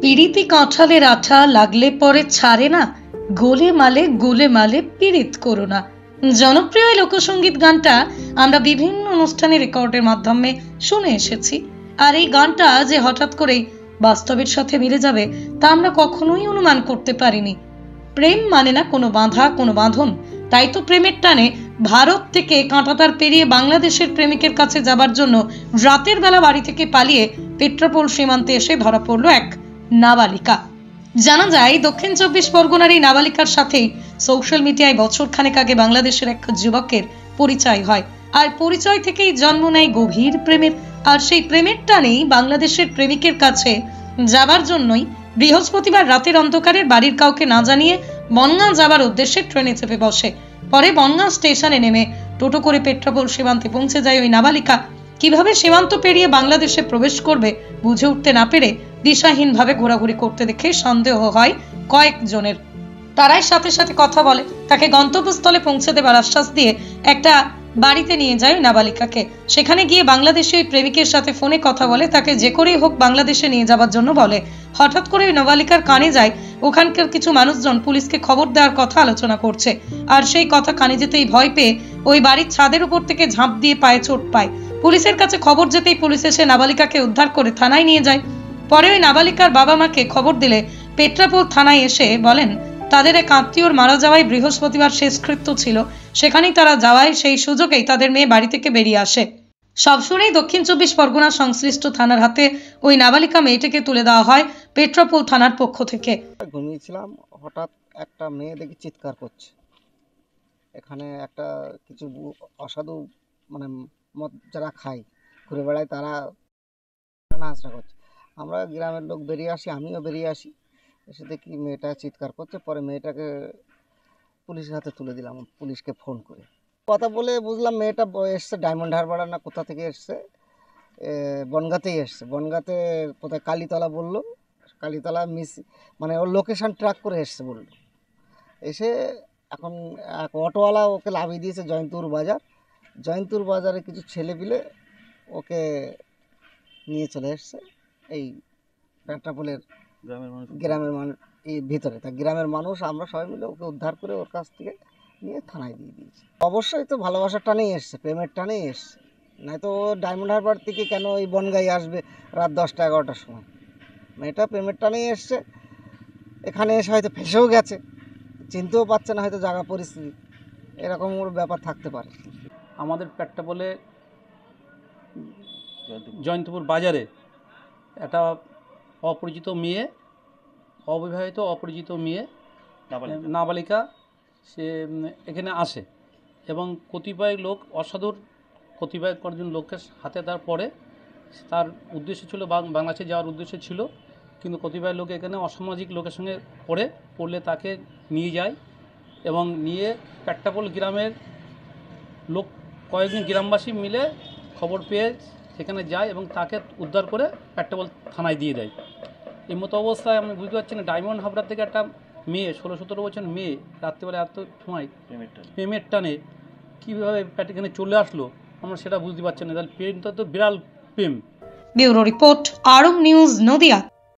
পিরিতি কাঁঠালের আঠা লাগলে পরে ছাড়ে না, গোলে মালে পিরিত করো না। জনপ্রিয় এই লোকসঙ্গীত গানটা আমরা বিভিন্ন অনুষ্ঠানে রেকর্ডের মাধ্যমে শুনে এসেছি। আর এই গানটা যে হঠাৎ করেই বাস্তবের সাথে মিলে যাবে তা আমরা কখনোই অনুমান করতে পারিনি। প্রেম মানে না কোনো বাঁধা, কোনো বাঁধন। তাই তো প্রেমের টানে ভারত থেকে কাঁটাতার পেরিয়ে বাংলাদেশের প্রেমিকের কাছে যাবার জন্য রাতের বেলা বাড়ি থেকে পালিয়ে পেট্রাপোল সীমান্তে এসে ধরা পড়ল এক নাবালিকা। জানা যায় দক্ষিণ 24 পরগনার এই নাবালিকার সাথেই সোশ্যাল মিডিয়ায় বছর খানেক আগে বাংলাদেশের এক যুবকের পরিচয় হয়। আর পরিচয় থেকেই জন্ম নেয় গভীর প্রেমের। আর সেই প্রেমের টানেই বাংলাদেশের প্রেমিকের কাছে যাবার জন্যই বৃহস্পতিবার রাতের অন্ধকারে বাড়ির কাউকে না জানিয়ে বনগাঁ যাবার উদ্দেশ্যে ট্রেনে চেপে বসে। পরে বনগাঁ স্টেশনে নেমে টোটো করে পেট্রাপোল সীমান্তে পৌঁছে যায় ওই নাবালিকা। কিভাবে সীমান্ত পেরিয়ে বাংলাদেশে প্রবেশ করবে বুঝে উঠতে না পেরে দিশাহীনভাবে ঘোরাঘুরি করতে দেখে সন্দেহ হয় কয়েকজনের। তারাই সাথে সাথে কথা বলে, তাকে গন্তব্যস্থলে পৌঁছে দেবার আশ্বাস দিয়ে একটা বাড়িতে নিয়ে যায় নাবালিকাকে। সেখানে গিয়ে বাংলাদেশি ওই প্রেমিকের সাথে ফোনে কথা বলে, তাকে যে করেই হোক বাংলাদেশে নিয়ে যাবার জন্য বলে। হঠাৎ করে ওই নাবালিকার কানে যায় ওখানকার কিছু মানুষজন পুলিশকে খবর দেওয়ার কথা আলোচনা করছে। আর সেই কথা কানে যেতেই ভয় পেয়ে ওই বাড়ির ছাদের উপর থেকে ঝাঁপ দিয়ে পায়ে চোট পায়। পুলিশের কাছে খবর যেতেই পুলিশ এসে নাবালিকাকে উদ্ধার করে থানায় নিয়ে যায়। পরে ওই নাবালিকার বাবা মাকে খবর দিলে পেট্রাপোল থানায় এসে বলেন তাদের এক আত্মীয়র মারা যাওয়ায় বৃহস্পতিবার শেষকৃত্য ছিল, সেখানেই তারা যাওয়ায় সেই সুযোগেই তাদের মেয়ে বাড়ি থেকে বেরিয়ে আসে। সব শুনেই দক্ষিণ 24 পরগনা সংশ্লিষ্ট থানার হাতে ওই নাবালিকা মেয়েটিকে তুলে দেওয়া হয় পেট্রাপোল থানার পক্ষ থেকে। ঘুমিয়েছিলাম, হঠাৎ একটা মেয়ে দেখি চিৎকার করছে। এখানে একটা কিছু অসাধু মানে মদ যারা খায় ঘুরে বেড়ায় তারা নাচড়া করছে। আমরা গ্রামের লোক বেরিয়ে আসি, আমিও বেরিয়ে আসি, এসে দেখি মেয়েটা চিৎকার করছে। পরে মেয়েটাকে পুলিশের হাতে তুলে দিলাম, পুলিশকে ফোন করে কথা বলে বুঝলাম মেয়েটা এসছে ডায়মন্ড হারবার না কোথা থেকে এসছে, বনগাঁতেই এসছে। বনগাঁতে কোথায় কালীতলা বললো, কালীতলা মানে ওর লোকেশান ট্র্যাক করে এসছে বললো। এসে এখন এক অটোওয়ালা ওকে লাভিয়ে দিয়েছে জয়ন্তুর বাজার। জয়ন্তুর বাজারে কিছু ছেলে পিলে ওকে নিয়ে চলে এসছে এই পেট্রাপোলের গ্রামের মানুষ এই ভিতরে। তা গ্রামের মানুষ আমরা সবাই মিলে ওকে উদ্ধার করে ওর কাছ থেকে নিয়ে থানায় দিয়ে দিয়েছি। অবশ্যই তো ভালোবাসার টানেই এসছে, প্রেমের টানেই এসছে, নয়তো ও ডায়মন্ড হারবার থেকে কেন ওই বনগাঁই আসবে রাত 10টা 11টার সময়। মেয়েটা প্রেমের টানেই এসছে, এখানে এসে হয়তো ফেঁসেও গেছে, চিনতেও পারছে না হয়তো জায়গা পরিস্থিতি, এরকম ওর ব্যাপার থাকতে পারে। আমাদের পেট্রাপোলে জয়ন্তপুর বাজারে একটা অপরিচিত মেয়ে, অবিবাহিত অপরিচিত মেয়ে নাবালিকা সে এখানে আসে এবং কতিপয় লোক অসাধুর কতিপয় কয়েকজন লোকের হাতে তার পরে তার উদ্দেশ্য ছিল বাংলাদেশে যাওয়ার উদ্দেশ্য ছিল, কিন্তু কতিপয় লোক এখানে অসামাজিক লোকের সঙ্গে পড়লে তাকে নিয়ে যায় এবং নিয়ে পেট্রাপোল গ্রামের লোক কয়েকজন গ্রামবাসী মিলে খবর পেয়ে সেখানে যায় এবং তাকে উদ্ধার করে পেট্রাপোল থানায় দিয়ে দেয়। এই মতো অবস্থায় আমি বুঝতে পারছি না ডায়মন্ড হারবার থেকে একটা মেয়ে 16-17 বছর মেয়ে রাত্রিবেলা এত সময় প্রেমের টানে কীভাবে এখানে চলে আসলো আমরা সেটা বুঝতে পারছি না। তাহলে প্রেমটা তো বিরাল প্রেম। ব্যুরো রিপোর্ট, আরং নিউজ, নদিয়া।